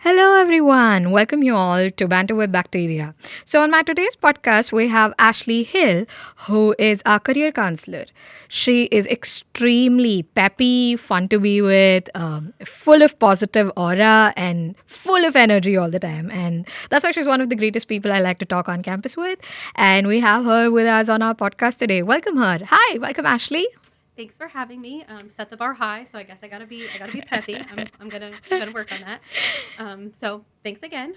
Hello, everyone. Welcome you all to Banter with Bacteria. So, on my today's podcast, we have Ashley Hill, who is our career counselor. She is extremely peppy, fun to be with, full of positive aura, and full of energy all the time. And that's why she's one of the greatest people I like to talk on campus with. And we have her with us on our podcast today. Welcome her. Hi, welcome, Ashley. Thanks for having me. Set the bar high, so I guess I gotta be peppy. I'm gonna work on that. So thanks again.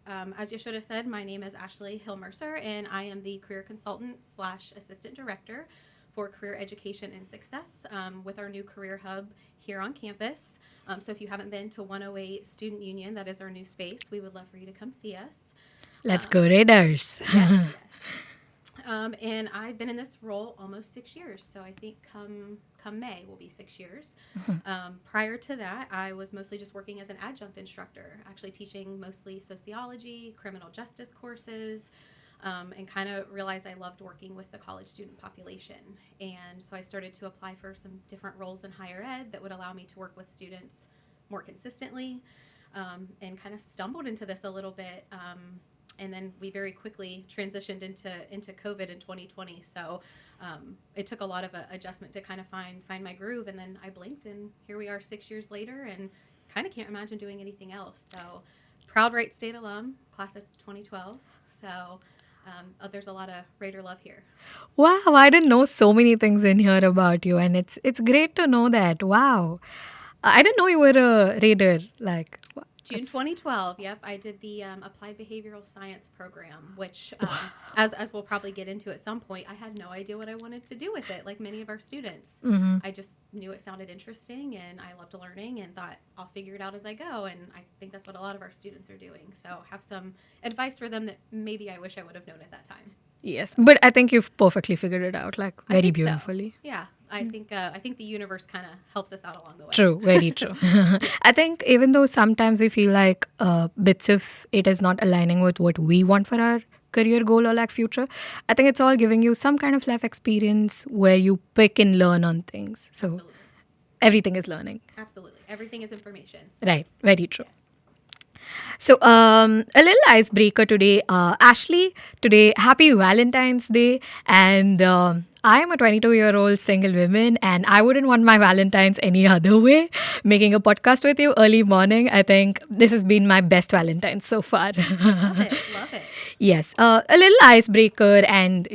As you should have said, my name is Ashley Hill Mercer, and I am the career consultant slash assistant director for career education and success with our new career hub here on campus. So if you haven't been to 108 Student Union, that is our new space. We would love for you to come see us. Let's go, Raiders. Yes. And I've been in this role almost 6 years. So I think come May will be 6 years. Prior to that, I was mostly just working as an adjunct instructor, actually teaching mostly sociology, criminal justice courses, and kind of realized I loved working with the college student population. And so I started to apply for some different roles in higher ed that would allow me to work with students more consistently, and kind of stumbled into this a little bit. And then we very quickly transitioned into COVID in 2020. So it took a lot of adjustment to kind of find my groove. And then I blinked, and here we are 6 years later, and kind of can't imagine doing anything else. So proud Wright State alum, class of 2012. So there's a lot of Raider love here. Wow, I didn't know so many things in here about you, and it's great to know that. Wow, I didn't know you were a raider. Like, June that's 2012. Yep, I did the Applied Behavioral Science program, which, as we'll probably get into at some point, I had no idea what I wanted to do with it. Like many of our students, I just knew it sounded interesting, and I loved learning, and thought I'll figure it out as I go. And I think that's what a lot of our students are doing. So have some advice for them that maybe I wish I would have known at that time. yes, but I think you've perfectly figured it out, like I very think so. beautifully. Yeah, I think the universe kind of helps us out along the way. True, very true. I think even though sometimes we feel like bits of it is not aligning with what we want for our career goal or like future, I think it's all giving you some kind of life experience where you pick and learn on things. So Absolutely, everything is learning. absolutely. Everything is information. Right, very true. Yes. So, a little icebreaker today. Ashley, today, happy Valentine's Day. And I am a 22-year-old single woman, and I wouldn't want my Valentine's any other way. Making a podcast with you early morning, I think this has been my best Valentine's so far. Love it. Love it. Yes, a little icebreaker and,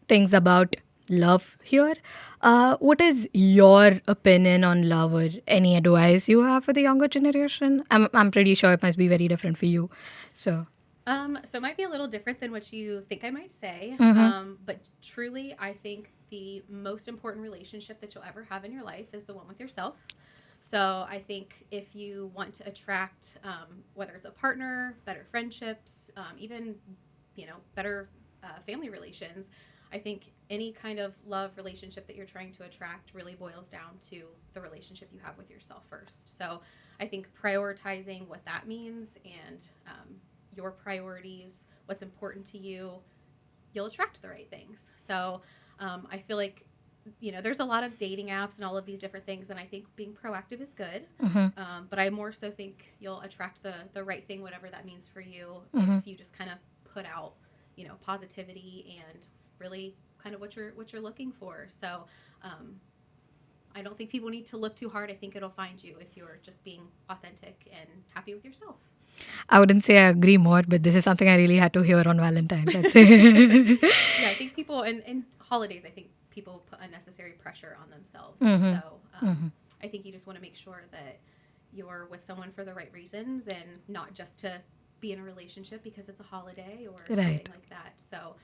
things about love here. What is your opinion on love or any advice you have for the younger generation? I'm pretty sure it must be very different for you. So, So it might be a little different than what you think I might say. But truly, I think the most important relationship that you'll ever have in your life is the one with yourself. So I think if you want to attract, whether it's a partner, better friendships, even, better family relations, I think any kind of love relationship that you're trying to attract really boils down to the relationship you have with yourself first. So I think prioritizing what that means and your priorities, what's important to you, you'll attract the right things. So I feel like, there's a lot of dating apps and all of these different things, and I think being proactive is good. But I more so think you'll attract the right thing, whatever that means for you, if you just kind of put out, positivity and really kind of what you're looking for. So I don't think people need to look too hard. I think it'll find you if you're just being authentic and happy with yourself. I wouldn't say I agree more, but this is something I really had to hear on Valentine's. Let's say. Yeah, I think people and holidays, I think people put unnecessary pressure on themselves. So I think you just want to make sure that you're with someone for the right reasons and not just to be in a relationship because it's a holiday or something Right. like that. So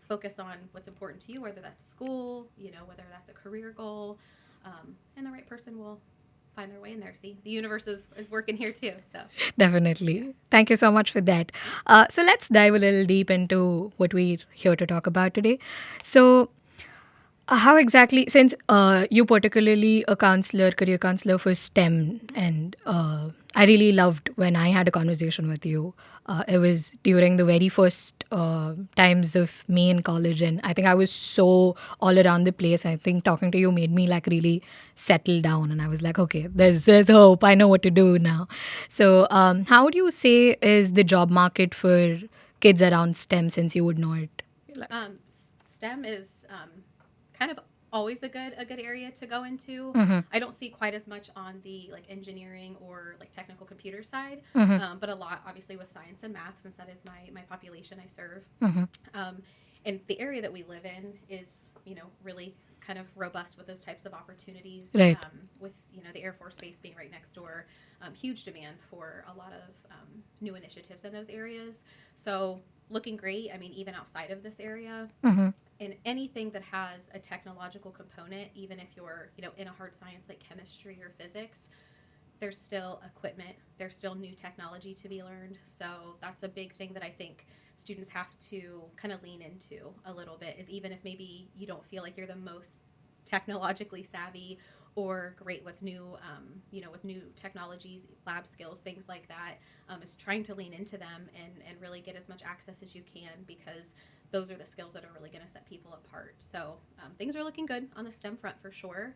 focus on what's important to you, whether that's school, whether that's a career goal, and the right person will find their way in there. See, the universe is working here too. So Definitely. Thank you so much for that. So let's dive a little deep into what we're here to talk about today. So, How exactly, since you particularly a counselor, career counselor for STEM, and I really loved when I had a conversation with you. It was during the very first times of me in college, and I think I was so all around the place. I think talking to you made me like really settle down, and I was like, okay, there's hope. I know what to do now. So, how would you say is the job market for kids around STEM, since you would know it? Like, STEM is kind of always a good area to go into. I don't see quite as much on the like engineering or like technical computer side, but a lot obviously with science and math, since that is my population I serve. And the area that we live in is, you know, really kind of robust with those types of opportunities. right. With, you know, the Air Force Base being right next door, huge demand for a lot of new initiatives in those areas. So looking great. I mean, even outside of this area, and anything that has a technological component, even if you're, you know, in a hard science like chemistry or physics, there's still equipment, there's still new technology to be learned. So that's a big thing that I think students have to kind of lean into a little bit, is even if maybe you don't feel like you're the most technologically savvy or great with new, you know, with new technologies, lab skills, things like that, is trying to lean into them and really get as much access as you can, because those are the skills that are really going to set people apart. So things are looking good on the STEM front for sure.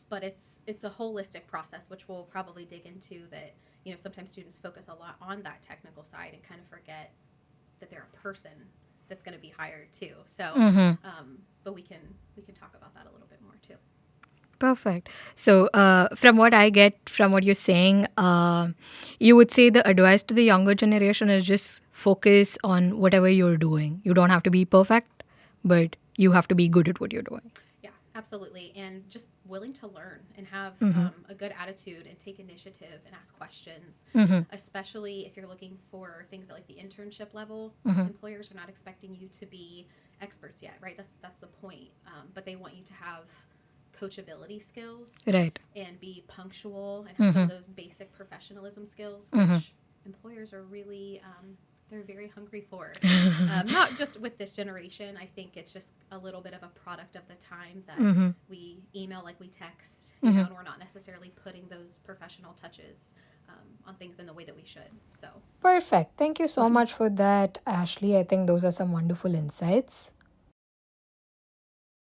But it's a holistic process, which we'll probably dig into. That, you know, sometimes students focus a lot on that technical side and kind of forget that they're a person that's going to be hired too. So, but we can talk about that a little bit more too. Perfect. So, from what I get from what you're saying, you would say the advice to the younger generation is just focus on whatever you're doing. You don't have to be perfect, but you have to be good at what you're doing. Yeah, absolutely. And just willing to learn and have a good attitude and take initiative and ask questions, especially if you're looking for things at like the internship level. Employers are not expecting you to be experts yet, right? That's the point. But they want you to have coachability skills, Right. and be punctual and have some of those basic professionalism skills, which employers are really they're very hungry for. Not just with this generation. I think it's just a little bit of a product of the time that we email like we text, you know, and we're not necessarily putting those professional touches on things in the way that we should. So Perfect. Thank you so much for that, Ashley. I think those are some wonderful insights.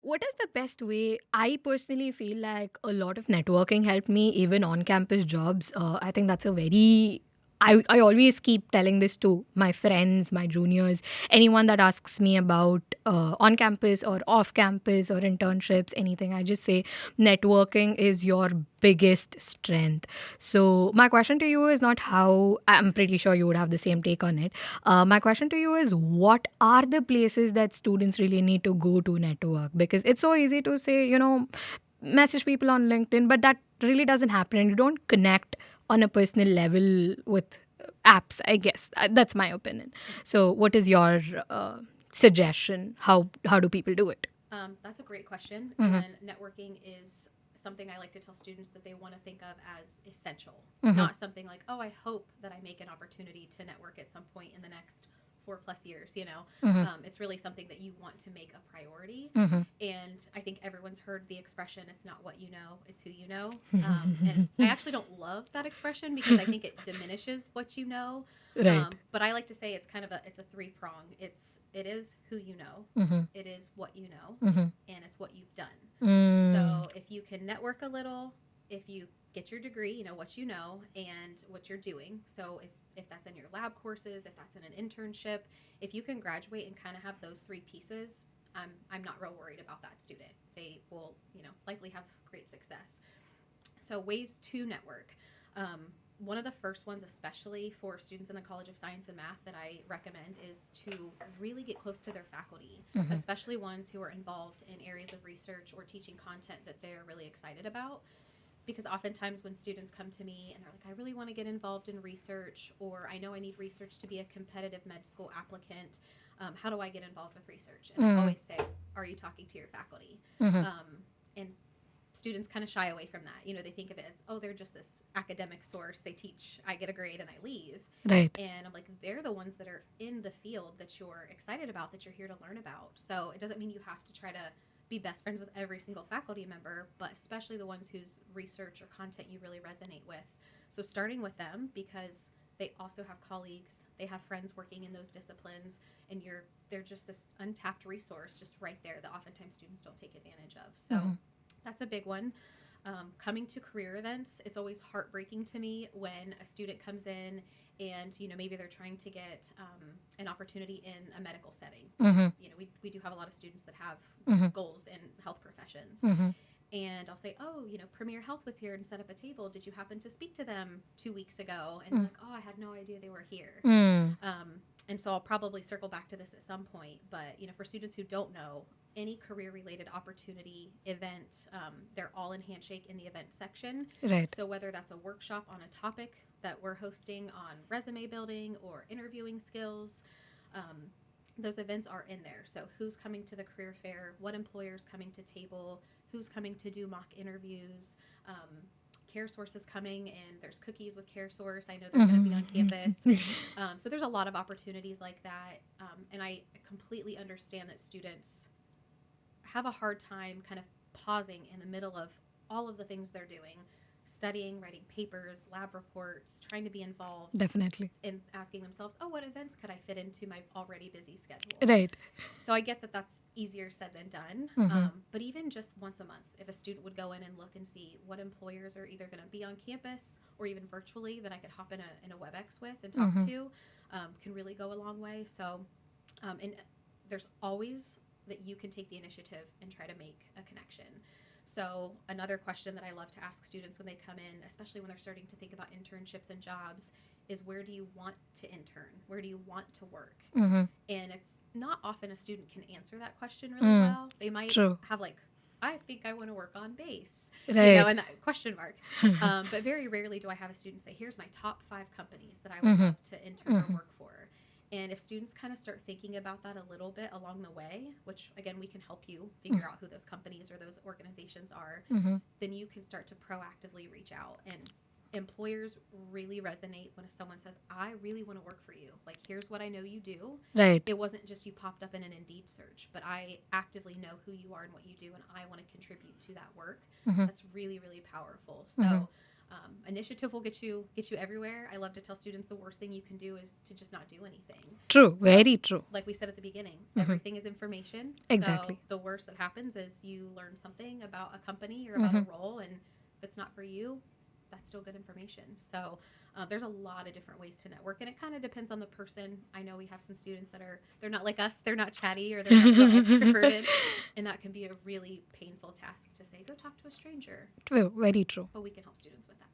What is the best way? I personally feel like a lot of networking helped me even on campus jobs. I think that's a very I always keep telling this to my friends, my juniors, anyone that asks me about on campus or off campus or internships, anything. I just say networking is your biggest strength. So, my question to you is not how, I'm pretty sure you would have the same take on it. My question to you is what are the places that students really need to go to network? Because it's so easy to say, you know, message people on LinkedIn, but that really doesn't happen. And you don't connect on a personal level with apps, I guess. That's my opinion. So, what is your suggestion? How do people do it? that's a great question. And networking is something I like to tell students that they want to think of as essential, not something like, oh, I hope that I make an opportunity to network at some point in the next 4+ years. You know, it's really something that you want to make a priority. And I think everyone's heard the expression, it's not what you know, it's who you know. And I actually don't love that expression because I think it diminishes what you know. Right. But I like to say it's a three prong. It is who you know, it is what you know, and it's what you've done. So if you can network a little, if you get your degree, you know what you know and what you're doing. So if that's in your lab courses, if that's in an internship, if you can graduate and kind of have those three pieces, I'm not real worried about that student. They will, you know, likely have great success. So ways to network. One of the first ones, especially for students in the College of Science and Math, that I recommend is to really get close to their faculty, especially ones who are involved in areas of research or teaching content that they're really excited about. Because oftentimes when students come to me and they're like, I really want to get involved in research, or I know I need research to be a competitive med school applicant, how do I get involved with research? And I always say, are you talking to your faculty? And students kind of shy away from that. You know, they think of it as, oh, they're just this academic source. They teach, I get a grade, and I leave. Right. And I'm like, they're the ones that are in the field that you're excited about, that you're here to learn about. So it doesn't mean you have to try to be best friends with every single faculty member, but especially the ones whose research or content you really resonate with. So starting with them, because they also have colleagues, they have friends working in those disciplines, and they're just this untapped resource just right there that oftentimes students don't take advantage of. So that's a big one. Coming to career events, it's always heartbreaking to me when a student comes in and, maybe they're trying to get an opportunity in a medical setting. We do have a lot of students that have goals in health professions. And I'll say, oh, Premier Health was here and set up a table. Did you happen to speak to them 2 weeks ago? And like, oh, I had no idea they were here. And so I'll probably circle back to this at some point. But, for students who don't know, any career-related opportunity event, they're all in Handshake in the event section. Right. So whether that's a workshop on a topic that we're hosting on resume building or interviewing skills, those events are in there. So who's coming to the career fair, what employers coming to table, who's coming to do mock interviews, CareSource is coming, and there's cookies with CareSource. I know they're going to be on campus. So there's a lot of opportunities like that. And I completely understand that students have a hard time kind of pausing in the middle of all of the things they're doing, studying, writing papers, lab reports, trying to be involved. Definitely. And asking themselves, oh, what events could I fit into my already busy schedule? Right. So I get that that's easier said than done. But even just once a month, if a student would go in and look and see what employers are either going to be on campus or even virtually that I could hop in a WebEx with and talk to, can really go a long way. So, and there's always that you can take the initiative and try to make a connection. So another question that I love to ask students when they come in, especially when they're starting to think about internships and jobs, is where do you want to intern? Where do you want to work? And it's not often a student can answer that question really well. They might have like, I think I want to work on base, and that question mark. But very rarely do I have a student say, here's my top 5 companies that I would love to intern or work for. And if students kind of start thinking about that a little bit along the way, which, again, we can help you figure out who those companies or those organizations are, then you can start to proactively reach out. And employers really resonate when someone says, I really want to work for you. Like, here's what I know you do. Right. It wasn't just you popped up in an Indeed search, but I actively know who you are and what you do, and I want to contribute to that work. That's really, really powerful. So initiative will get you everywhere. I love to tell students the worst thing you can do is to just not do anything. True. So, very true. Like we said at the beginning, everything is information. Exactly. So the worst that happens is you learn something about a company or about a role, and if it's not for you, that's still good information. So there's a lot of different ways to network, and it kind of depends on the person. I know we have some students they're not like us, they're not chatty or they're not extroverted, and that can be a really painful task to say, go talk to a stranger. True, very true. But we can help students with that.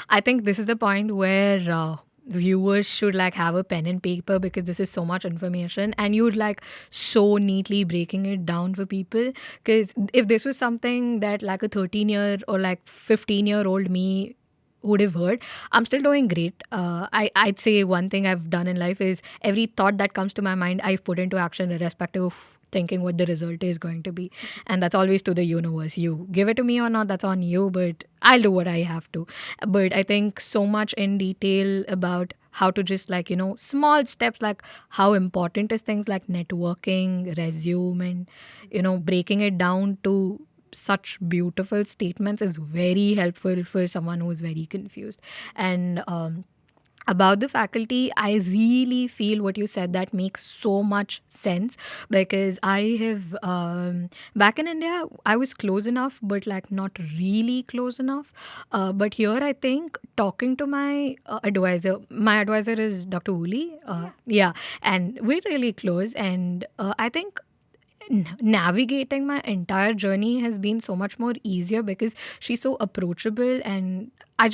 I think this is the point where viewers should like have a pen and paper, because this is so much information and you would like so neatly breaking it down for people. Because if this was something that like a 13-year or like 15-year-old me would have heard, I'm still doing great. I'd say one thing I've done in life is every thought that comes to my mind, I've put into action irrespective of thinking what the result is going to be. And that's always to the universe. You give it to me or not, that's on you, but I'll do what I have to. But I think so much in detail about how to just like, small steps, like how important is things like networking, resume, and, breaking it down to such beautiful statements is very helpful for someone who is very confused. And about the faculty, I really feel what you said that makes so much sense, because I have back in India I was close enough but like not really close enough, but here I think talking to my advisor is Dr. Woolley, and we're really close, and I think navigating my entire journey has been so much more easier because she's so approachable, and I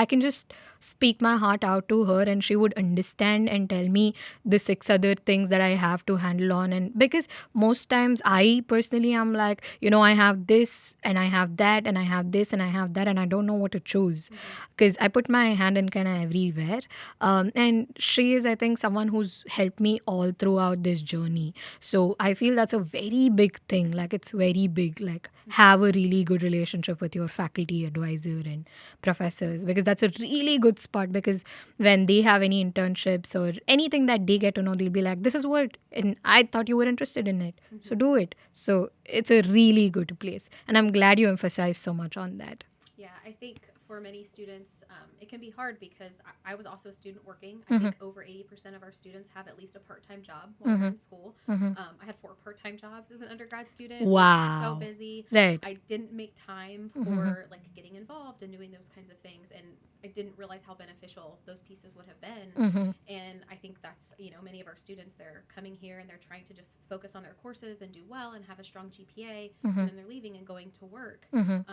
can just speak my heart out to her and she would understand and tell me the 6 other things that I have to handle on. And because most times I personally am like, I have this and I have that and I have this and I have that and I don't know what to choose because I put my hand in kind of everywhere. And she is, I think, someone who's helped me all throughout this journey. So I feel that's a very big thing. Like, it's very big. Like, have a really good relationship with your faculty advisor and professors, because that's a really good spot. Because when they have any internships or anything that they get to know, they'll be like, this is what, and I thought you were interested in it, so Mm-hmm. do it. So it's a really good place, and I'm glad you emphasized so much on that. Yeah, I think for many students, it can be hard because I was also a student working. I Mm-hmm. think over 80% of our students have at least a part time job while they're Mm-hmm. in school. Mm-hmm. I had 4 part time jobs as an undergrad student, was so Wow. busy. Right. I didn't make time Mm-hmm. for like getting involved and doing those kinds of things. And I didn't realize how beneficial those pieces would have been. Mm-hmm. And I think that's, many of our students, they're coming here and they're trying to just focus on their courses and do well and have a strong GPA. Mm-hmm. And then they're leaving and going to work. Mm-hmm.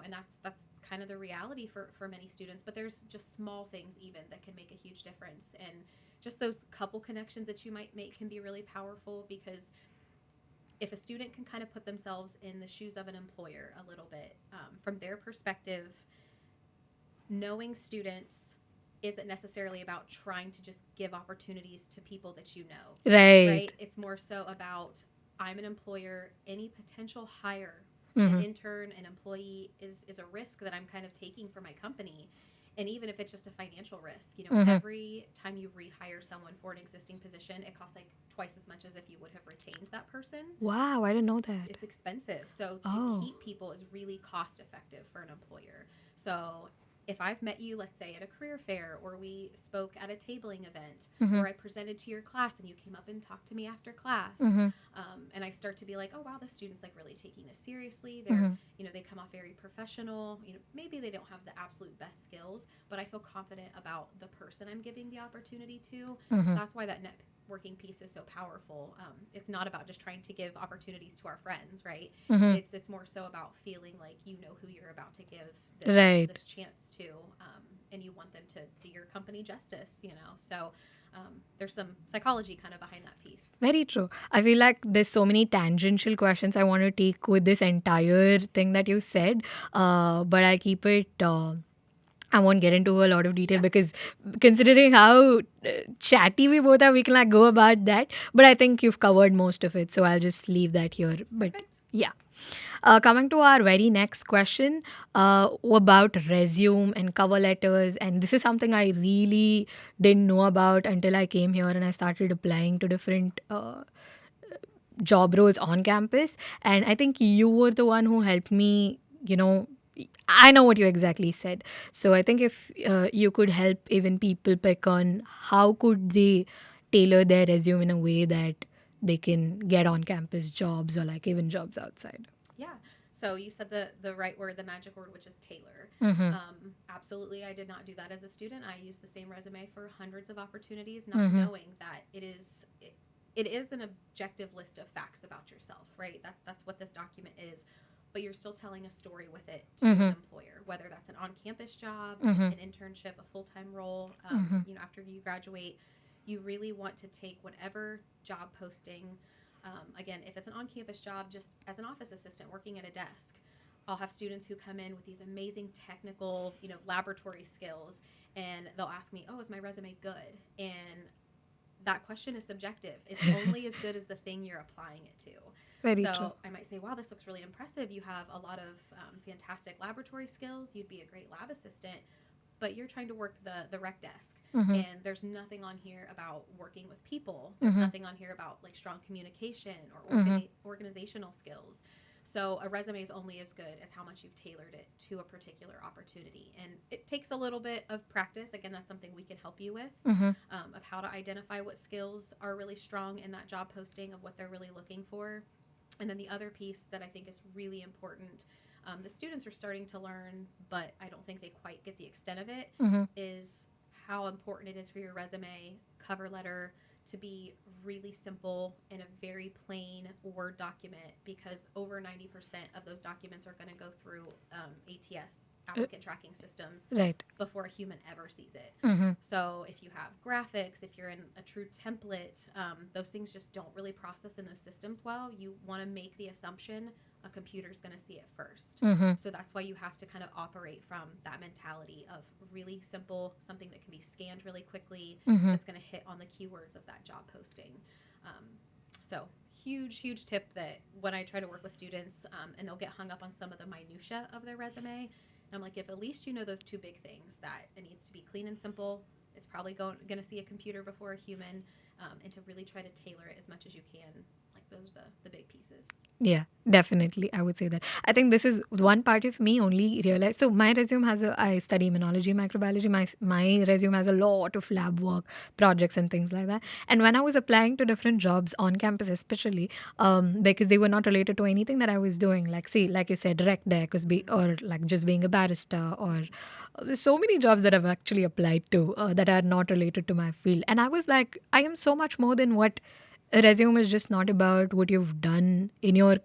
And that's kind of the reality for many students. But there's just small things even that can make a huge difference, and just those couple connections that you might make can be really powerful, because if a student can kind of put themselves in the shoes of an employer a little bit, from their perspective, knowing students isn't necessarily about trying to just give opportunities to people that you know, Right. right? It's more so about, I'm an employer, any potential hire, an Mm-hmm. intern, an employee is a risk that I'm kind of taking for my company. And even if it's just a financial risk, Mm-hmm. every time you rehire someone for an existing position, it costs like twice as much as if you would have retained that person. Wow, I didn't know that. It's expensive. So to Oh. keep people is really cost effective for an employer. So if I've met you, let's say at a career fair, or we spoke at a tabling event, Mm-hmm. or I presented to your class and you came up and talked to me after class, Mm-hmm. and I start to be like, oh wow, this student's like really taking this seriously. Mm-hmm. They come off very professional. Maybe they don't have the absolute best skills, but I feel confident about the person I'm giving the opportunity to. Mm-hmm. That's why that networking piece is so powerful. It's not about just trying to give opportunities to our friends, right? Mm-hmm. It's more so about feeling like you know who you're about to give Right. this chance to, and you want them to do your company justice. So there's some psychology kind of behind that piece. Very true. I feel like there's so many tangential questions I want to take with this entire thing that you said, but I'll keep it. I won't get into a lot of detail Yeah. because considering how chatty we both are, we can like go about that. But I think you've covered most of it, so I'll just leave that here. But Perfect. yeah. Coming to our very next question about resume and cover letters, and this is something I really didn't know about until I came here and I started applying to different job roles on campus. And I think you were the one who helped me, I know what you exactly said. So I think if you could help even people pick on how could they tailor their resume in a way that they can get on campus jobs or like even jobs outside. Yeah. So you said the right word, the magic word, which is tailor. Mm-hmm. Absolutely, I did not do that as a student. I used the same resume for hundreds of opportunities, not knowing that it is an objective list of facts about yourself, right? That's what this document is. But you're still telling a story with it to an employer, whether that's an on-campus job, an internship, a full-time role. After you graduate, you really want to take whatever job posting. Again, if it's an on-campus job, just as an office assistant working at a desk, I'll have students who come in with these amazing technical, laboratory skills, and they'll ask me, "Oh, is my resume good?" And that question is subjective. It's only as good as the thing you're applying it to. Very so true. I might say, wow, this looks really impressive. You have a lot of fantastic laboratory skills. You'd be a great lab assistant, but you're trying to work the rec desk. And there's nothing on here about working with people. There's nothing on here about like strong communication or organizational skills. So a resume is only as good as how much you've tailored it to a particular opportunity. And it takes a little bit of practice. Again, that's something we can help you with, of how to identify what skills are really strong in that job posting, of what they're really looking for. And then the other piece that I think is really important, the students are starting to learn, but I don't think they quite get the extent of it, is how important it is for your resume, cover letter, to be really simple in a very plain Word document, because over 90% of those documents are going to go through ATS, applicant tracking systems, Right. before a human ever sees it. Mm-hmm. So if you have graphics, if you're in a true template, those things just don't really process in those systems well. You want to make the assumption a computer's going to see it first. So that's why you have to kind of operate from that mentality of really simple, something that can be scanned really quickly, that's going to hit on the keywords of that job posting. So huge tip that when I try to work with students, and they'll get hung up on some of the minutia of their resume, and I'm like, if at least you know those two big things, that it needs to be clean and simple, it's probably going to see a computer before a human, and to really try to tailor it as much as you can. Like those are the big pieces. Yeah, definitely. I would say that. I think this is one part of me only realized. So my resume has I study immunology, microbiology. My resume has a lot of lab work, projects, and things like that. And when I was applying to different jobs on campus, especially because they were not related to anything that I was doing, like see, like you said, rec deck, or like just being a barista, or there's so many jobs that I've actually applied to that are not related to my field. And I was like, I am so much more than what a resume is. Just not about what you've done in your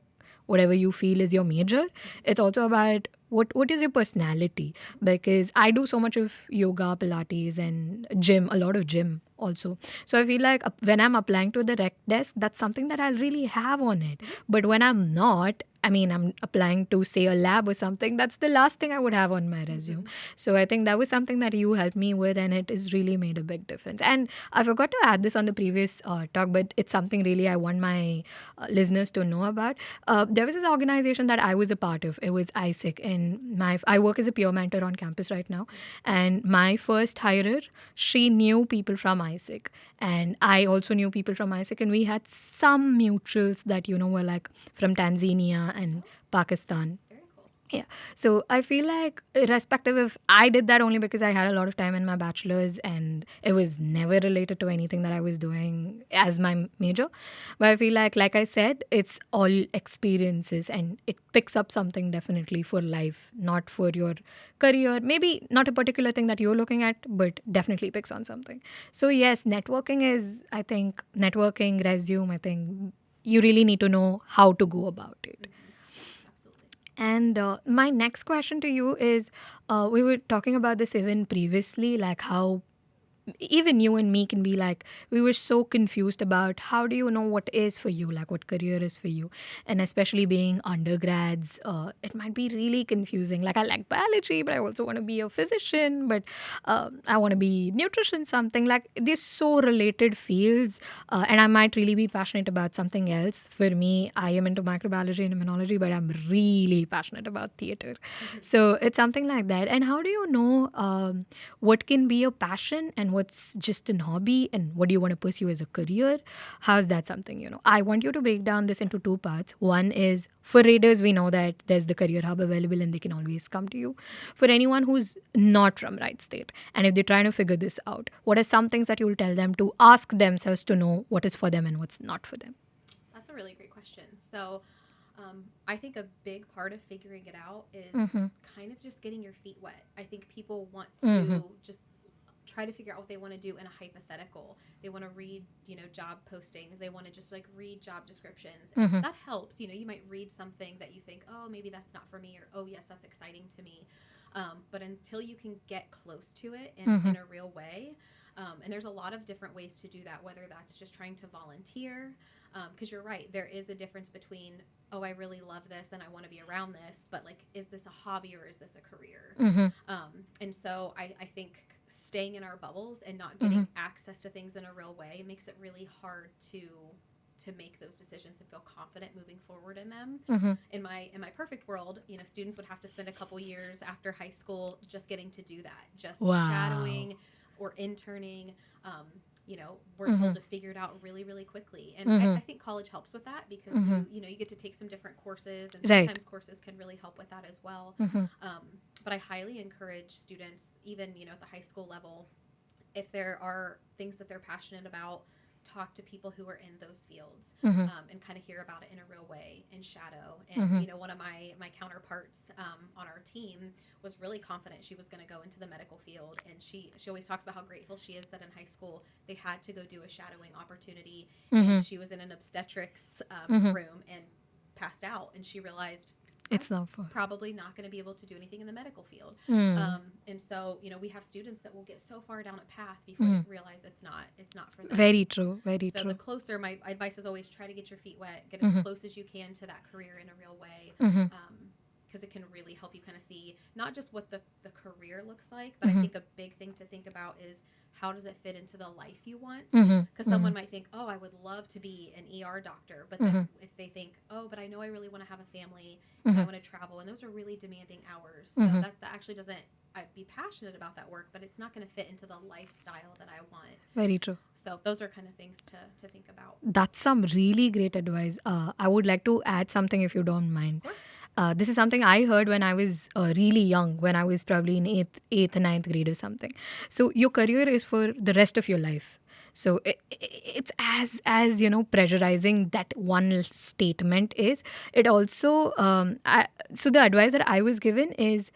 whatever you feel is your major. It's also about what is your personality, because I do so much of yoga, pilates, and gym, a lot of gym also. So I feel like when I'm applying to the rec desk, that's something that I'll really have on it. But when I'm not, I mean, I'm applying to say a lab or something, that's the last thing I would have on my resume. So I think that was something that you helped me with, and it has really made a big difference. And I forgot to add this on the previous talk, but it's something really I want my listeners to know about. There was this organization that I was a part of. It was ISIC, and I work as a peer mentor on campus right now. And my first hirer, she knew people from ISIC, and I also knew people from ISIC, and we had some mutuals that were like from Tanzania and Pakistan. Very cool. Yeah. So I feel like, irrespective if I did that only because I had a lot of time in my bachelor's and it was never related to anything that I was doing as my major. But I feel like I said, it's all experiences and it picks up something definitely for life, not for your career. Maybe not a particular thing that you're looking at, but definitely picks on something. So yes, networking, resume, I think you really need to know how to go about it. Absolutely. And my next question to you is, we were talking about this even previously, like how even you and me can be like, we were so confused about how do you know what is for you, like what career is for you. And especially being undergrads, it might be really confusing. Like, I like biology, but I also want to be a physician, but I want to be nutrition something. Like, they're so related fields, and I might really be passionate about something else. For me, I am into microbiology and immunology, but I'm really passionate about theater. So it's something like that. And how do you know what can be a passion and what's just an hobby, and what do you want to pursue as a career? How's that something? I want you to break down this into two parts. One is, for readers, we know that there's the career hub available and they can always come to you. For anyone who's not from Right State, and if they're trying to figure this out, what are some things that you will tell them to ask themselves to know what is for them and what's not for them? That's a really great question. So, I think a big part of figuring it out is kind of just getting your feet wet. I think people want to just try to figure out what they want to do in a hypothetical. They want to read, job postings. They want to just like read job descriptions. And that helps. You might read something that you think, oh, maybe that's not for me, or oh, yes, that's exciting to me. But until you can get close to it in a real way, and there's a lot of different ways to do that, whether that's just trying to volunteer, because you're right, there is a difference between, oh, I really love this and I want to be around this, but like, is this a hobby or is this a career? And so I think staying in our bubbles and not getting access to things in a real way makes it really hard to make those decisions and feel confident moving forward in them. In my perfect world, students would have to spend a couple years after high school just getting to do that, just shadowing or interning. We're told to figure it out really, really quickly. And I think college helps with that because you get to take some different courses, and sometimes courses can really help with that as well. But I highly encourage students, even at the high school level, if there are things that they're passionate about, talk to people who are in those fields, and kind of hear about it in a real way and shadow. And one of my counterparts on our team was really confident she was going to go into the medical field, and she always talks about how grateful she is that in high school they had to go do a shadowing opportunity, and she was in an obstetrics room and passed out, and she realized it's not for probably not going to be able to do anything in the medical field. And so, we have students that will get so far down a path before they realize it's not for them. Very true. So the closer, my advice is always try to get your feet wet, get as close as you can to that career in a real way. Because it can really help you kind of see not just what the career looks like, but I think a big thing to think about is how does it fit into the life you want? Mm-hmm. Because someone might think, oh, I would love to be an ER doctor. But then if they think, oh, but I know I really want to have a family and I want to travel. And those are really demanding hours. So that actually doesn't, I'd be passionate about that work, but it's not going to fit into the lifestyle that I want. Very true. So those are kind of things to think about. That's some really great advice. I would like to add something if you don't mind. Of course. This is something I heard when I was really young, when I was probably in eighth, ninth grade or something. So your career is for the rest of your life. So it's as pressurizing that one statement is. It also so the advice that I was given is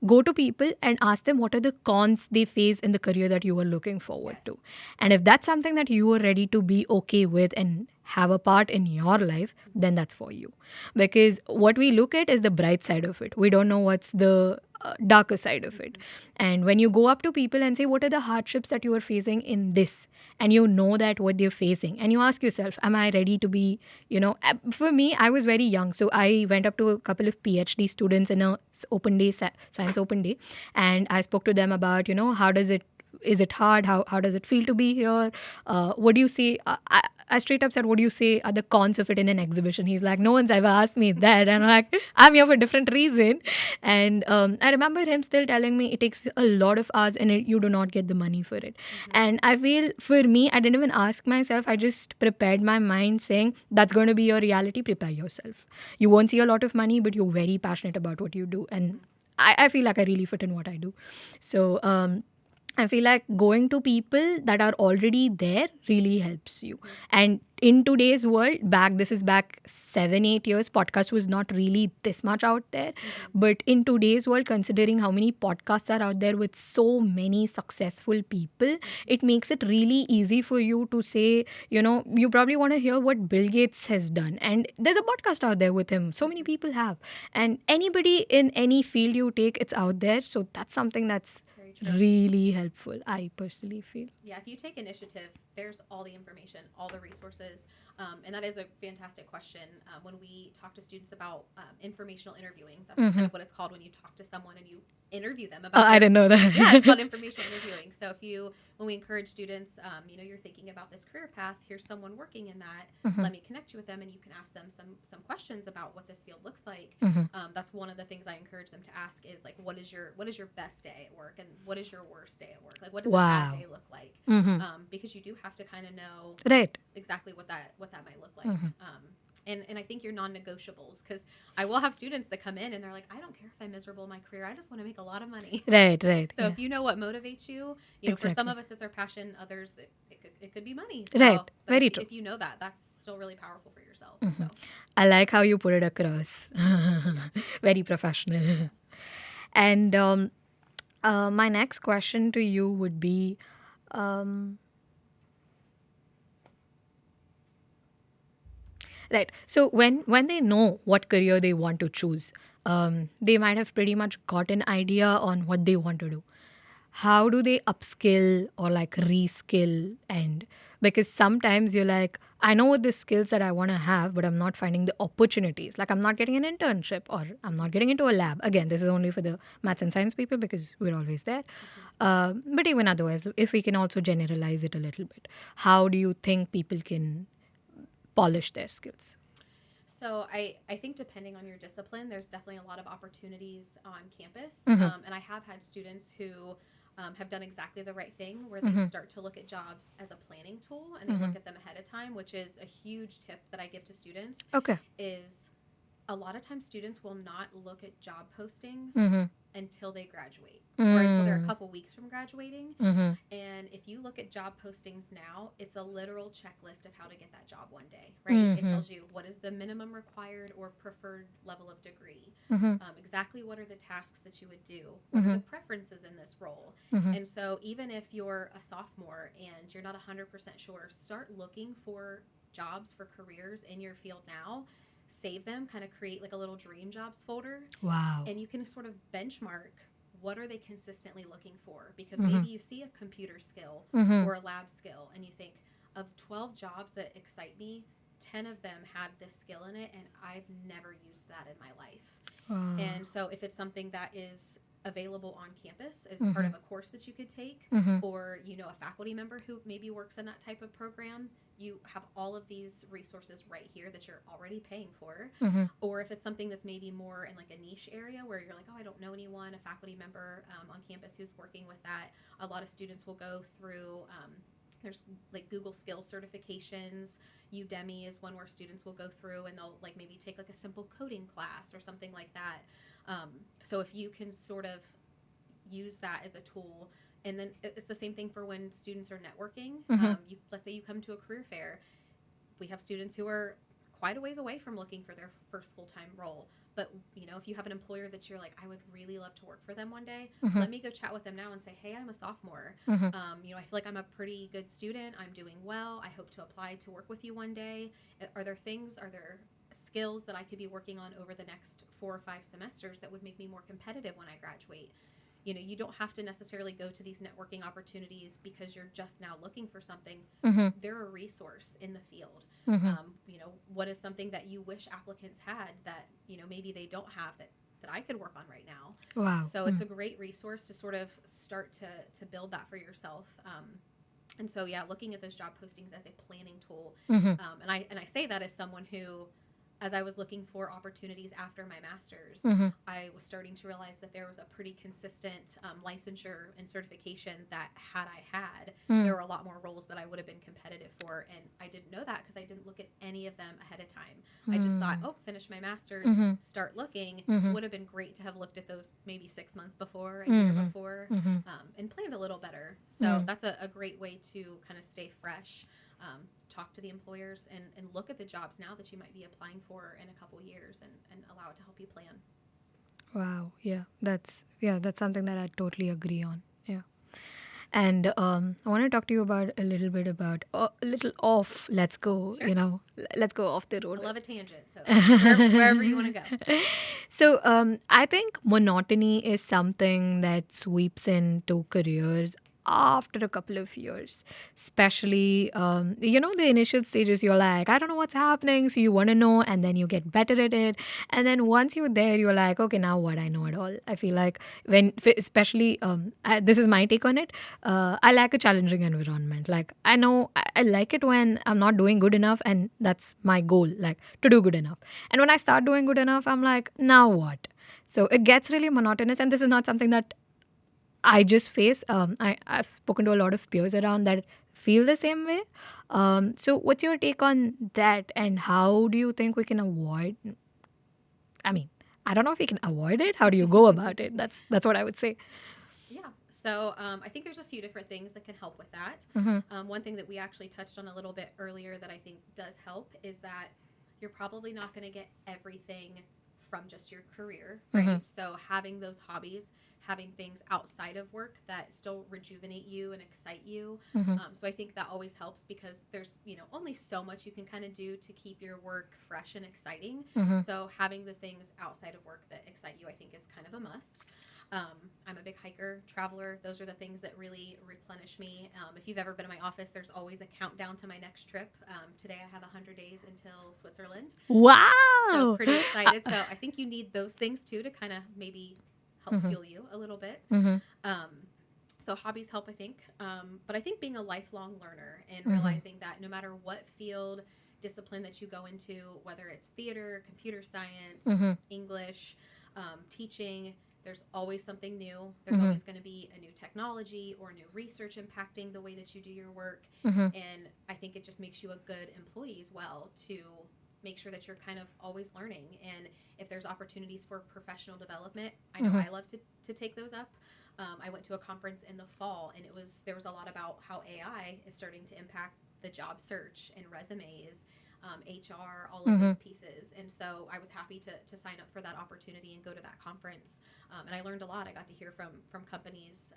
go to people and ask them what are the cons they face in the career that you are looking forward to. And if that's something that you are ready to be okay with and have a part in your life, then that's for you. Because what we look at is the bright side of it. We don't know what's the darker side of it. And when you go up to people and say, what are the hardships that you are facing in this? And you know that what they're facing. And you ask yourself, am I ready to be, for me, I was very young. So I went up to a couple of PhD students in a open day, science open day. And I spoke to them about, how does it, is it hard? How does it feel to be here? What do you say? I straight up said, what do you say are the cons of it in an exhibition? He's like, no one's ever asked me that. And I'm like, I'm here for a different reason. And I remember him still telling me it takes a lot of hours and you do not get the money for it. And I feel for me, I didn't even ask myself. I just prepared my mind saying, that's going to be your reality. Prepare yourself. You won't see a lot of money, but you're very passionate about what you do. And I feel like I really fit in what I do. So, I feel like going to people that are already there really helps you. And in today's world, this is back 7-8 years, podcast was not really this much out there. But in today's world, considering how many podcasts are out there with so many successful people, it makes it really easy for you to say, you probably want to hear what Bill Gates has done. And there's a podcast out there with him. So many people have. And anybody in any field you take, it's out there. So that's something that's really helpful, I personally feel. Yeah, if you take initiative, there's all the information, all the resources. And that is a fantastic question. When we talk to students about informational interviewing, that's kind of what it's called when you talk to someone and you interview them about I didn't know that. Yeah, it's called informational interviewing. So when we encourage students, you're thinking about this career path, here's someone working in that, let me connect you with them and you can ask them some questions about what this field looks like. That's one of the things I encourage them to ask is like, what is your best day at work and what is your worst day at work? Like, what does a bad day look like? Because you do have to kind of know exactly what that might look like. And I think your non-negotiables, because I will have students that come in and they're like, I don't care if I'm miserable in my career. I just want to make a lot of money. Right. So if you know what motivates you, for some of us it's our passion, others it could be money. So, right. Very true. If you know that, that's still really powerful for yourself. So. I like how you put it across. Very professional. And my next question to you would be, right. So when they know what career they want to choose, they might have pretty much got an idea on what they want to do. How do they upskill or like reskill? And because sometimes you're like, I know what the skills that I want to have, but I'm not finding the opportunities. Like I'm not getting an internship or I'm not getting into a lab. Again, this is only for the maths and science people because we're always there. But even otherwise, if we can also generalize it a little bit, how do you think people can polish their skills? So I think depending on your discipline, there's definitely a lot of opportunities on campus. And I have had students who have done exactly the right thing where they start to look at jobs as a planning tool and they look at them ahead of time, which is a huge tip that I give to students. Okay. Is a lot of times students will not look at job postings until they graduate or until they're a couple weeks from graduating. And if you look at job postings now, it's a literal checklist of how to get that job one day, right? It tells you what is the minimum required or preferred level of degree, exactly what are the tasks that you would do, what are the preferences in this role. And so even if you're a sophomore and you're not 100% sure, start looking for jobs for careers in your field now. Save them, kind of create like a little dream jobs folder. Wow. And you can sort of benchmark what are they consistently looking for, because maybe you see a computer skill or a lab skill and you think of 12 jobs that excite me, 10 of them had this skill in it and I've never used that in my life. And so if it's something that is available on campus as part of a course that you could take, or a faculty member who maybe works in that type of program, you have all of these resources right here that you're already paying for. Or if it's something that's maybe more in like a niche area where you're like, oh, I don't know anyone, a faculty member on campus who's working with that. A lot of students will go through there's like Google Skills certifications. Udemy is one where students will go through and they'll like maybe take like a simple coding class or something like that. So if you can sort of use that as a tool, and then it's the same thing for when students are networking. Let's say you come to a career fair. We have students who are quite a ways away from looking for their first full-time role. But, if you have an employer that you're like, I would really love to work for them one day, let me go chat with them now and say, hey, I'm a sophomore. I feel like I'm a pretty good student. I'm doing well. I hope to apply to work with you one day. Are there skills that I could be working on over the next 4 or 5 semesters that would make me more competitive when I graduate? You don't have to necessarily go to these networking opportunities because you're just now looking for something. They're a resource in the field. What is something that you wish applicants had that, maybe they don't have that I could work on right now? Wow. So it's a great resource to sort of start to build that for yourself. And so, looking at those job postings as a planning tool. And I say that as someone who, as I was looking for opportunities after my master's, I was starting to realize that there was a pretty consistent licensure and certification that had I had, there were a lot more roles that I would have been competitive for. And I didn't know that because I didn't look at any of them ahead of time. I just thought, finish my master's, start looking. Would have been great to have looked at those maybe 6 months before, a year before, and planned a little better. So that's a great way to kind of stay fresh. Talk to the employers and look at the jobs now that you might be applying for in a couple years and allow it to help you plan. Wow. Yeah. That's something that I totally agree on. Yeah. And I want to talk to you about a little bit about a little off. Let's go. Sure. Let's go off the road. I love a tangent. So wherever you want to go. So I think monotony is something that sweeps into careers after a couple of years, especially the initial stages. You're like, I don't know what's happening, so you want to know, and then you get better at it, and then once you're there, you're like, okay, now what? I know it all. I feel like especially this is my take on it. I like a challenging environment. Like, I know I like it when I'm not doing good enough, and that's my goal, like to do good enough. And when I start doing good enough, I'm like, now what? So it gets really monotonous, and this is not something that I just face. I've spoken to a lot of peers around that feel the same way. So what's your take on that, and how do you think we can avoid? I mean, I don't know if we can avoid it. How do you go about it? That's what I would say. Yeah. So I think there's a few different things that can help with that. One thing that we actually touched on a little bit earlier that I think does help is that you're probably not going to get everything from just your career, right? So having those hobbies, having things outside of work that still rejuvenate you and excite you. So I think that always helps because there's, only so much you can kind of do to keep your work fresh and exciting. So having the things outside of work that excite you, I think is kind of a must. I'm a big hiker, traveler. Those are the things that really replenish me. If you've ever been in my office, there's always a countdown to my next trip. Today I have 100 days until Switzerland. Wow. So pretty excited. So I think you need those things too to kind of maybe help fuel you a little bit. So hobbies help, I think. But I think being a lifelong learner and realizing that no matter what field, discipline that you go into, whether it's theater, computer science, English, teaching, there's always something new. There's always going to be a new technology or new research impacting the way that you do your work. And I think it just makes you a good employee as well to make sure that you're kind of always learning. And if there's opportunities for professional development, I know I love to take those up. I went to a conference in the fall, and there was a lot about how AI is starting to impact the job search and resumes, HR, all of those pieces. And so I was happy to sign up for that opportunity and go to that conference. And I learned a lot. I got to hear from companies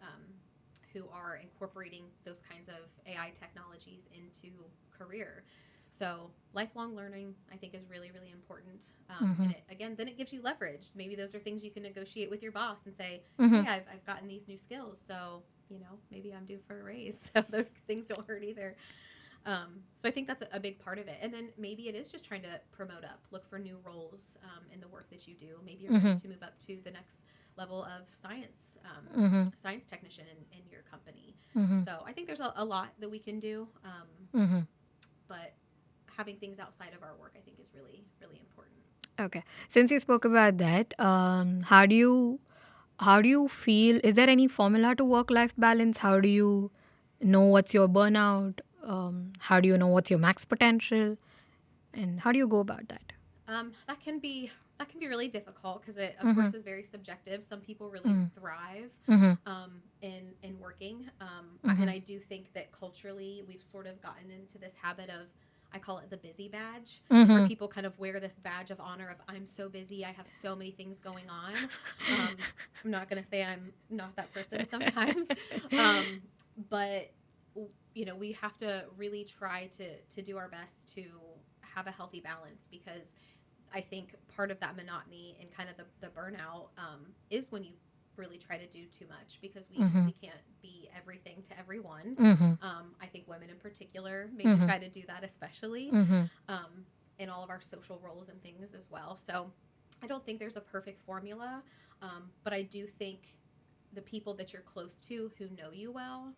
who are incorporating those kinds of AI technologies into career. So lifelong learning, I think, is really, really important. And then it gives you leverage. Maybe those are things you can negotiate with your boss and say, hey, I've gotten these new skills, so, maybe I'm due for a raise. So those things don't hurt either. So I think that's a big part of it. And then maybe it is just trying to promote up, look for new roles in the work that you do. Maybe you're ready to move up to the next level of science Mm-hmm. science technician in your company. Mm-hmm. So I think there's a lot that we can do, Mm-hmm. but having things outside of our work, I think, is really, really important. Okay. Since you spoke about that, how do you feel? Is there any formula to work-life balance? How do you know what's your burnout? How do you know what's your max potential? And how do you go about that? That can be really difficult because it, of Mm-hmm. course, is very subjective. Some people really thrive Mm-hmm. in working, and Mm-hmm. I do think that culturally we've sort of gotten into this habit of, I call it the busy badge, where Mm-hmm. people kind of wear this badge of honor of, I'm so busy, I have so many things going on. I'm not going to say I'm not that person sometimes, but we have to really try to do our best to have a healthy balance, because I think part of that monotony and kind of the burnout is when you really try to do too much, because Mm-hmm. we can't be everything to everyone. Mm-hmm. I think women in particular maybe Mm-hmm. try to do that, especially Mm-hmm. in all of our social roles and things as well. So I don't think there's a perfect formula, but I do think the people that you're close to who know you well,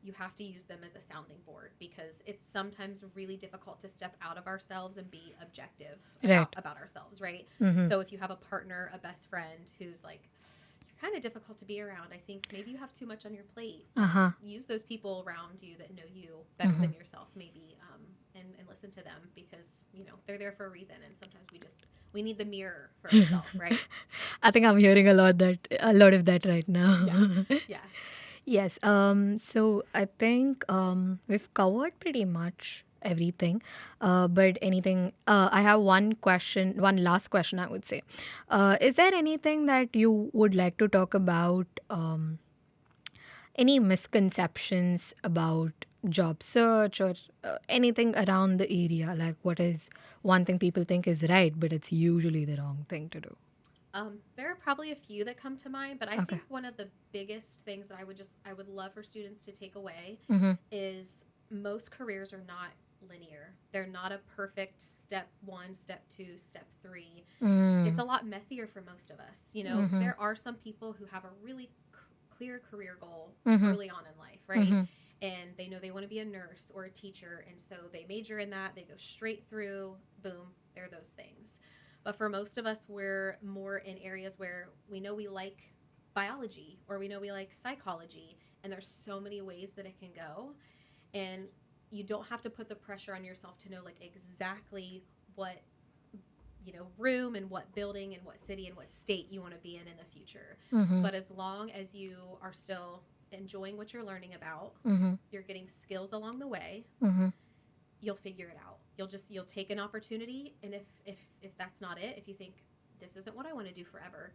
you have to use them as a sounding board, because it's sometimes really difficult to step out of ourselves and be objective Right. about ourselves, right? Mm-hmm. So if you have a partner, a best friend who's like, you're kind of difficult to be around, I think maybe you have too much on your plate. Uh-huh. Use those people around you that know you better Mm-hmm. than yourself, maybe, and listen to them, because they're there for a reason, and sometimes we need the mirror for ourselves, right? I think I'm hearing a lot of that right Yeah, now. yeah. Yes. So I think we've covered pretty much everything. But anything, I have one question, one last question, I would say. Is there anything that you would like to talk about? Any misconceptions about job search or anything around the area? Like, what is one thing people think is right, but it's usually the wrong thing to do? There are probably a few that come to mind, but I Okay. think one of the biggest things that I would love for students to take away Mm-hmm. is most careers are not linear. They're not a perfect step 1, step 2, step 3. It's Mm-hmm. a lot messier for most of us. Mm-hmm. There are some people who have a really clear career goal Mm-hmm. early on in life, right? Mm-hmm. And they know they want to be a nurse or a teacher, and so they major in that, they go straight through, boom, they're those things. But for most of us, we're more in areas where we know we like biology, or we know we like psychology, and there's so many ways that it can go. And you don't have to put the pressure on yourself to know like exactly what room and what building and what city and what state you want to be in the future. Mm-hmm. But as long as you are still enjoying what you're learning about, Mm-hmm. you're getting skills along the way, Mm-hmm. you'll figure it out. You'll take an opportunity, and if that's not it, if you think this isn't what I want to do forever,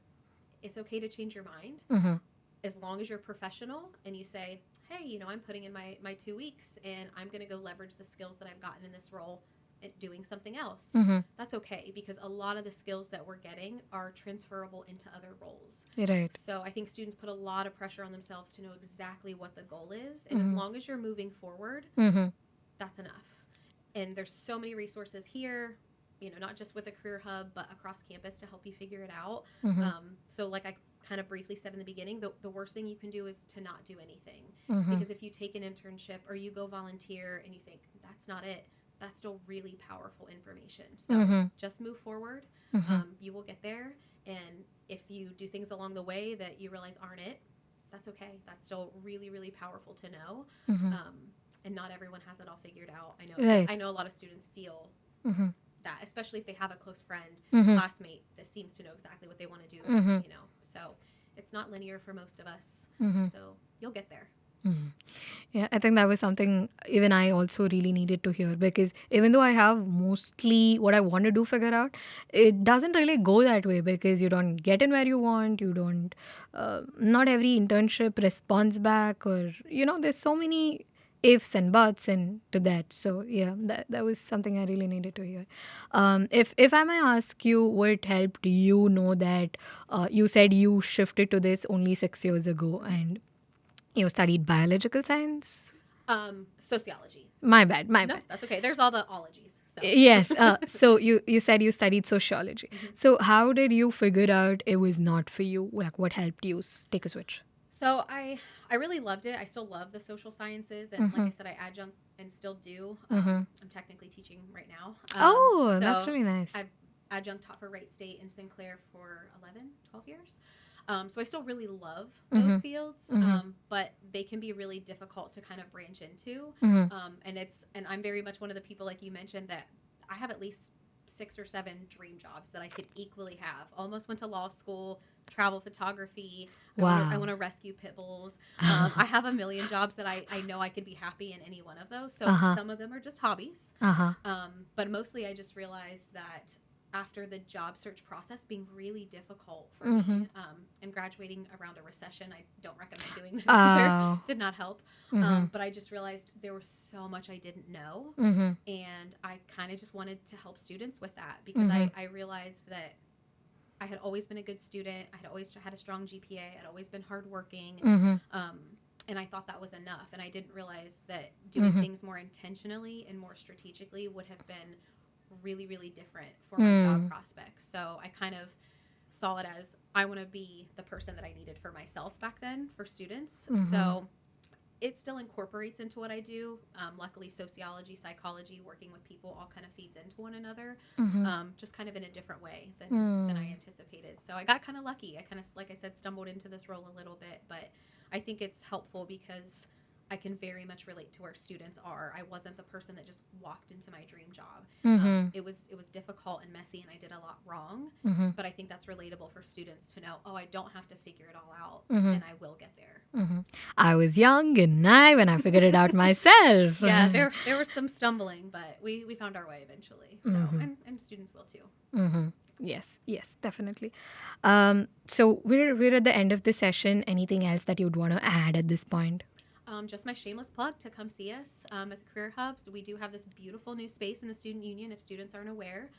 it's okay to change your mind, Mm-hmm. as long as you're professional and you say, hey, I'm putting in my 2 weeks, and I'm going to go leverage the skills that I've gotten in this role at doing something else. Mm-hmm. That's okay, because a lot of the skills that we're getting are transferable into other roles. Right. So I think students put a lot of pressure on themselves to know exactly what the goal is, and as Mm-hmm. long as you're moving forward, Mm-hmm. that's enough. And there's so many resources here, not just with a career hub, but across campus to help you figure it out. Mm-hmm. So like I kind of briefly said in the beginning, the worst thing you can do is to not do anything. Mm-hmm. Because if you take an internship or you go volunteer and you think that's not it, that's still really powerful information. So Mm-hmm. just move forward. Mm-hmm. You will get there. And if you do things along the way that you realize aren't it, that's okay. That's still really, really powerful to know. Mm-hmm. And not everyone has it all figured out. Right. I know a lot of students feel Mm-hmm. that, especially if they have a close friend, Mm-hmm. classmate that seems to know exactly what they want to do. Mm-hmm. So it's not linear for most of us. Mm-hmm. So you'll get there. Mm-hmm. Yeah, I think that was something even I also really needed to hear, because even though I have mostly what I want to do figured out, it doesn't really go that way, because you don't get in where you want, you don't, not every internship responds back, or, there's so many ifs and buts and to that. So yeah, that was something I really needed to hear. If I may ask you, what helped you know that you said you shifted to this only 6 years ago and you studied biological science? Sociology. My bad. No, that's okay. There's all the ologies. So, Yes. So you said you studied sociology. Mhm. So how did you figure out it was not for you? Like, what helped you take a switch? So I really loved it. I still love the social sciences, and like Mm-hmm. I said, I adjunct and still do. Mm-hmm. I'm technically teaching right now. Oh, that's So really nice. I've adjunct taught for Wright State in Sinclair for 11, 12 years. So I still really love Mm-hmm. those fields, Mm-hmm. but they can be really difficult to kind of branch into. Mm-hmm. And I'm very much one of the people, like you mentioned, that I have at least 6 or 7 dream jobs that I could equally have. Almost went to law school, travel photography. I Wow. want to rescue pit bulls. I have a million jobs that I know I could be happy in any one of those. So Uh-huh. some of them are just hobbies. Uh-huh. But mostly I just realized that after the job search process being really difficult for Mm-hmm. me, and graduating around a recession, I don't recommend doing that either. Oh. Did not help. Mm-hmm. But I just realized there was so much I didn't know. Mm-hmm. And I kind of just wanted to help students with that because Mm-hmm. I realized that I had always been a good student. I had always had a strong GPA. I'd always been hardworking. Mm-hmm. And I thought that was enough. And I didn't realize that doing Mm-hmm. things more intentionally and more strategically would have been really, really different for my job prospects. So I kind of saw it as I want to be the person that I needed for myself back then for students. Mm-hmm. So it still incorporates into what I do. Luckily, sociology, psychology, working with people all kind of feeds into one another, Mm-hmm. just kind of in a different way than I anticipated. So I got kind of lucky. I kind of, like I said, stumbled into this role a little bit, but I think it's helpful because I can very much relate to where students are. I wasn't the person that just walked into my dream job. Mm-hmm. It was difficult and messy, and I did a lot wrong. Mm-hmm. But I think that's relatable for students to know. Oh, I don't have to figure it all out, Mm-hmm. and I will get there. Mm-hmm. I was young and naive and I figured it out myself. Yeah, there was some stumbling, but we found our way eventually. So and students will too. Mm-hmm. Yes, definitely. So we're at the end of the session. Anything else that you'd want to add at this point? Just my shameless plug to come see us at the Career Hubs. We do have this beautiful new space in the Student Union if students aren't aware.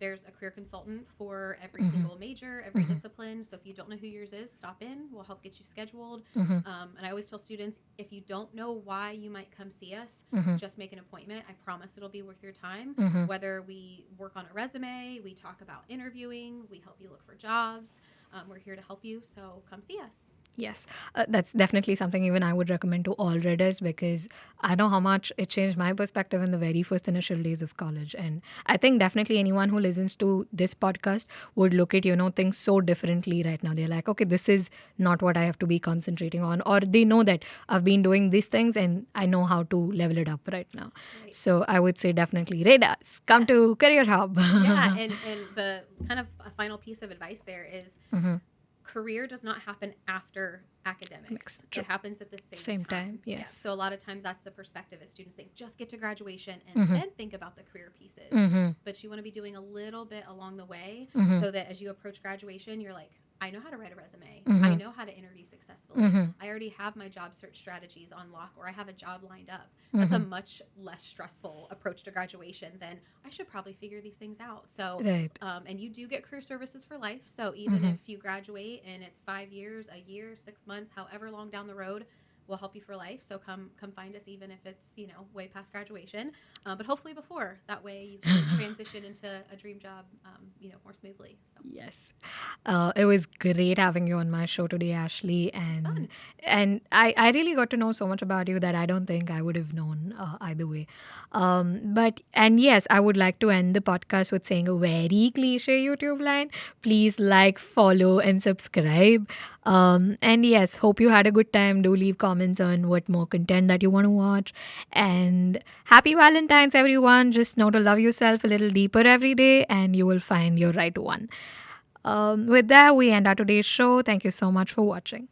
There's a career consultant for every single major, every discipline. So if you don't know who yours is, stop in. We'll help get you scheduled. And I always tell students, if you don't know why you might come see us, just make an appointment. I promise it'll be worth your time. Whether we work on a resume, we talk about interviewing, we help you look for jobs. We're here to help you. So come see us. Yes, that's definitely something even I would recommend to all readers because I know how much it changed my perspective in the very first initial days of college. And I think definitely anyone who listens to this podcast would look at, things so differently right now. They're like, okay, this is not what I have to be concentrating on. Or they know that I've been doing these things and I know how to level it up right now. Right. So I would say definitely readers, come to Career Hub. Yeah, and the kind of a final piece of advice there is career does not happen after academics. True. It happens at the Same time, yes. Yeah. So a lot of times that's the perspective as students think, just get to graduation and then think about the career pieces. But you want to be doing a little bit along the way so that as you approach graduation, you're like, I know how to write a resume. I know how to interview successfully. I already have my job search strategies on lock, or I have a job lined up. That's a much less stressful approach to graduation than I should probably figure these things out. So, Right. And you do get career services for life. So even if you graduate and it's 5 years, a year, 6 months, however long down the road, we'll help you for life. So come find us, even if it's way past graduation, but hopefully before. That way you can transition into a dream job more smoothly. So Yes. It was great having you on my show today, Ashley. this was fun. And I really got to know so much about you that I don't think I would have known either way. And yes, I would like to end the podcast with saying a very cliche YouTube line. Please like, follow, and subscribe. And yes, hope you had a good time. Do leave comments on what more content that you want to watch. And happy Valentine's, everyone. Just know to love yourself a little deeper every day, and you will find your right one. With that, we end our today's show. Thank you so much for watching.